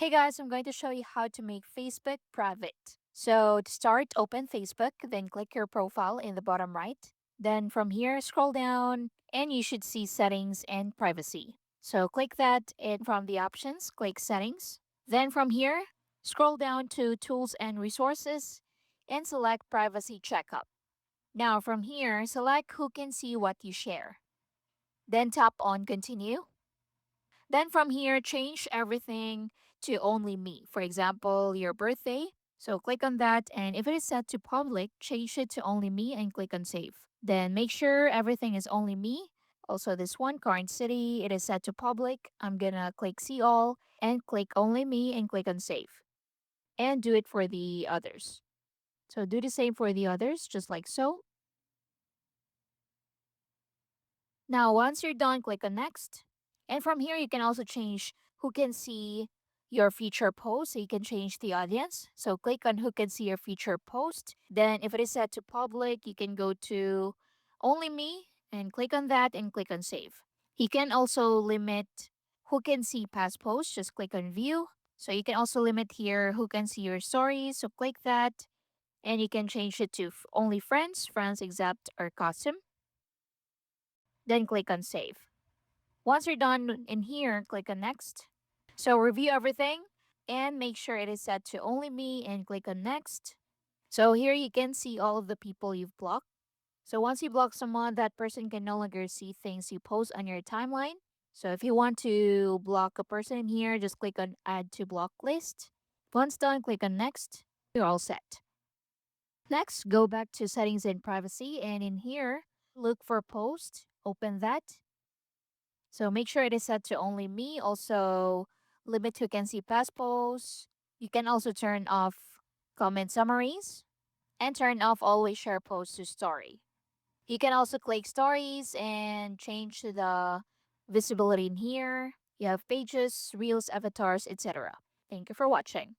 Hey guys, I'm going to show you how to make Facebook private. So to start, open Facebook, then click your profile in the bottom right. Then from here, scroll down and you should see settings and privacy. So click that and from the options, click settings. Then from here, scroll down to tools and resources and select privacy checkup. Now from here, select who can see what you share. Then tap on continue. Then from here, change everything to only me. For example, your birthday. So click on that. And if it is set to public, change it to only me and click on save. Then make sure everything is only me. Also, this one, current city, it is set to public. I'm gonna click see all and click only me and click on save. And do it for the others. So do the same for the others, just like so. Now, once you're done, click on next. And from here, you can also change who can see your feature post. So you can change the audience. So click on who can see your feature post. Then if it is set to public, you can go to only me and click on that and click on save. You can also limit who can see past posts. Just click on view. So you can also limit here who can see your stories. So click that and you can change it to only friends, friends except or custom. Then click on save. Once you're done in here, click on next. So review everything and make sure it is set to only me and click on next. So here you can see all of the people you've blocked. So once you block someone, that person can no longer see things you post on your timeline. So if you want to block a person in here, just click on add to block list. Once done, click on next. You're all set. Next, go back to settings and privacy and in here, look for post, open that. So make sure it is set to only me. Also, limit who can see past posts. You can also turn off comment summaries and turn off always share posts to story. You can also click stories and change the visibility in here. You have pages, reels, avatars, etc. Thank you for watching.